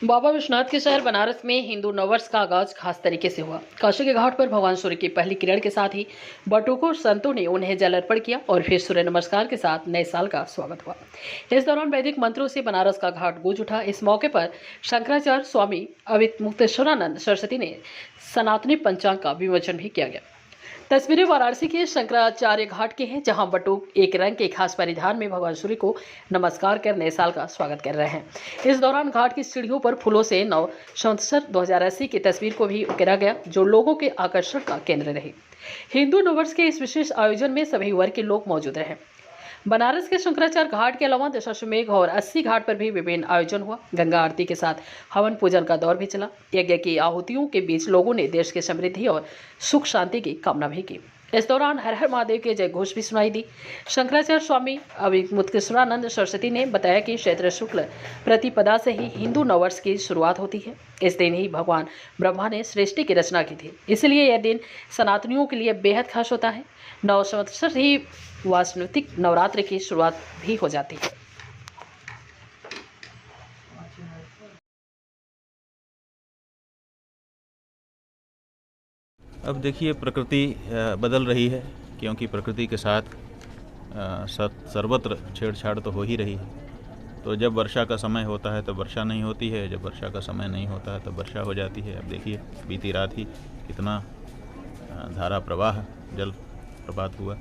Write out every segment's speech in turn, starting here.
बाबा विश्वनाथ के शहर बनारस में हिंदू नववर्ष का आगाज खास तरीके से हुआ। काशी के घाट पर भगवान सूर्य की पहली किरण के साथ ही बटुकों संतों ने उन्हें जल अर्पण किया और फिर सूर्य नमस्कार के साथ नए साल का स्वागत हुआ। इस दौरान वैदिक मंत्रों से बनारस का घाट गूंज उठा। इस मौके पर शंकराचार्य स्वामी अविमुक्तेश्वरानंद सरस्वती ने सनातनी पंचांग का विमोचन भी किया गया। तस्वीरें वाराणसी के शंकराचार्य घाट की हैं, जहां बटुक एक रंग के खास परिधान में भगवान सूर्य को नमस्कार कर नए साल का स्वागत कर रहे हैं। इस दौरान घाट की सीढ़ियों पर फूलों से नव संवत्सर 2080 की तस्वीर को भी उकेरा गया, जो लोगों के आकर्षण का केंद्र रही। हिंदू नववर्ष के इस विशेष आयोजन में सभी वर्ग के लोग मौजूद रहे। बनारस के शंकराचार्य घाट के अलावा दशाश्वमेध और 80 घाट पर भी विभिन्न आयोजन हुआ। गंगा आरती के साथ हवन पूजन का दौर भी चला। यज्ञ की आहुतियों के बीच लोगों ने देश की समृद्धि और सुख शांति की कामना भी की। इस दौरान हर हर महादेव के जय घोष भी सुनाई दी। शंकराचार्य स्वामी अविमुक्तेश्वरानंद सरस्वती ने बताया कि चैत्र शुक्ल प्रतिपदा से ही हिंदू नववर्ष की शुरुआत होती है। इस दिन ही भगवान ब्रह्मा ने सृष्टि की रचना की थी, इसलिए यह दिन सनातनियों के लिए बेहद खास होता है। नव संवत्सर ही वासनुतिक नवरात्र की शुरुआत भी हो जाती है। अब देखिए, प्रकृति बदल रही है, क्योंकि प्रकृति के साथ सर्वत्र छेड़छाड़ तो हो ही रही है। तो जब वर्षा का समय होता है तो वर्षा नहीं होती है, जब वर्षा का समय नहीं होता है तो वर्षा हो जाती है। अब देखिए, बीती रात ही कितना धारा प्रवाह जल प्रपात हुआ।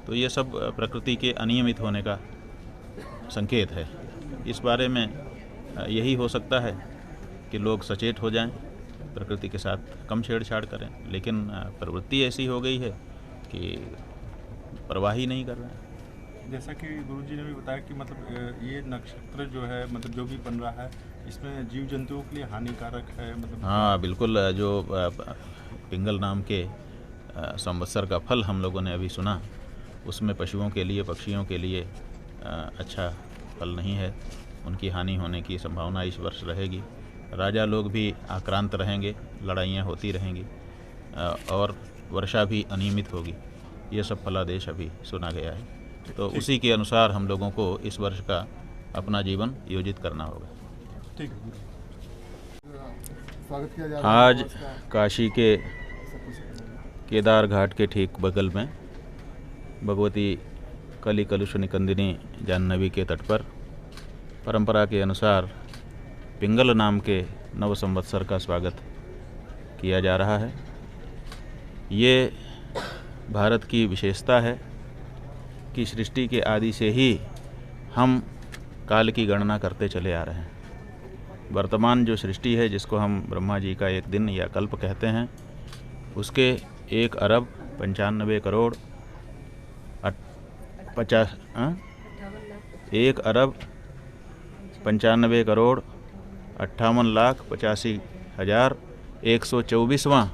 तो ये सब प्रकृति के अनियमित होने का संकेत है। इस बारे में यही हो सकता है कि लोग सचेत हो जाएं, प्रकृति के साथ कम छेड़छाड़ करें, लेकिन प्रवृत्ति ऐसी हो गई है कि परवाह ही नहीं कर रहे हैं। जैसा कि गुरुजी ने भी बताया कि मतलब ये नक्षत्र जो है, मतलब जो भी बन रहा है, इसमें जीव जंतुओं के लिए हानिकारक है। मतलब हाँ, बिल्कुल। जो पिंगल नाम के संवत्सर का फल हम लोगों ने अभी सुना, उसमें पशुओं के लिए, पक्षियों के लिए अच्छा फल नहीं है। उनकी हानि होने की संभावना इस वर्ष रहेगी। राजा लोग भी आक्रांत रहेंगे, लड़ाइयाँ होती रहेंगी और वर्षा भी अनियमित होगी। ये सब फलादेश अभी सुना गया है। तो उसी के अनुसार हम लोगों को इस वर्ष का अपना जीवन योजित करना होगा। ठीक है। स्वागत किया जा रहा है। आज काशी के केदार घाट के ठीक बगल में भगवती कली कलुष निकंदिनी जाह्नवी के तट पर परंपरा के अनुसार पिंगल नाम के नव संवत्सर का स्वागत किया जा रहा है। ये भारत की विशेषता है कि सृष्टि के आदि से ही हम काल की गणना करते चले आ रहे हैं। वर्तमान जो सृष्टि है, जिसको हम ब्रह्मा जी का एक दिन या कल्प कहते हैं, उसके 1 अरब 95 करोड़ 1 अरब 95 करोड़ 58,85,124वां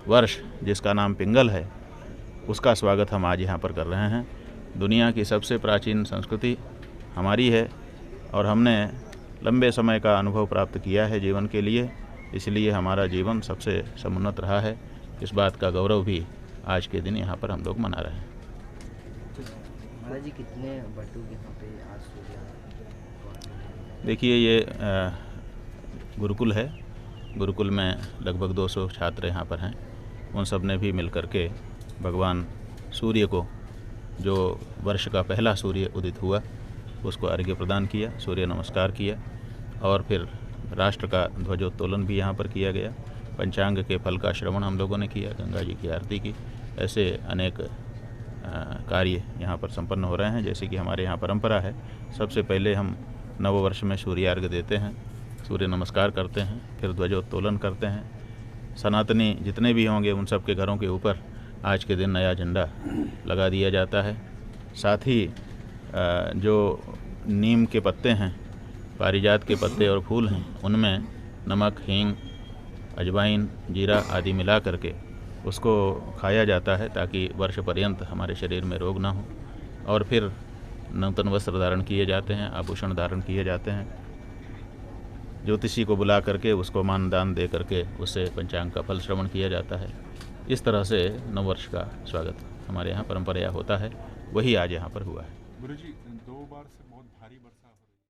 वर्ष, जिसका नाम पिंगल है, उसका स्वागत हम आज यहाँ पर कर रहे हैं। दुनिया की सबसे प्राचीन संस्कृति हमारी है और हमने लंबे समय का अनुभव प्राप्त किया है जीवन के लिए, इसलिए हमारा जीवन सबसे समुन्नत रहा है। इस बात का गौरव भी आज के दिन यहाँ पर हम लोग मना रहे हैं। महाराज जी, कितने बटुक यहाँ पे आज सूर्य? देखिए, ये गुरुकुल है। गुरुकुल में लगभग 200 छात्र यहाँ पर हैं। उन सब ने भी मिल करके भगवान सूर्य को, जो वर्ष का पहला सूर्य उदित हुआ, उसको अर्घ्य प्रदान किया, सूर्य नमस्कार किया और फिर राष्ट्र का ध्वजोत्तोलन भी यहाँ पर किया गया। पंचांग के फल का श्रवण हम लोगों ने किया, गंगा जी की आरती की। ऐसे अनेक कार्य यहाँ पर संपन्न हो रहे हैं। जैसे कि हमारे यहाँ परंपरा है, सबसे पहले हम नववर्ष में सूर्यार्घ्य देते हैं, सूर्य नमस्कार करते हैं, फिर ध्वजोत्तोलन करते हैं। सनातनी जितने भी होंगे, उन सब के घरों के ऊपर आज के दिन नया झंडा लगा दिया जाता है। साथ ही जो नीम के पत्ते हैं, पारिजात के पत्ते और फूल हैं, उनमें नमक, हींग, अजवाइन, जीरा आदि मिला करके उसको खाया जाता है, ताकि वर्ष पर्यंत हमारे शरीर में रोग ना हो। और फिर नूतन वस्त्र धारण किए जाते हैं, आभूषण धारण किए जाते हैं। ज्योतिषी को बुला करके उसको मानदान दे करके उससे पंचांग का फल श्रवण किया जाता है। इस तरह से नववर्ष का स्वागत हमारे यहाँ परंपरा होता है, वही आज यहाँ पर हुआ है। गुरुजी, 2 बार से बहुत भारी वर्षा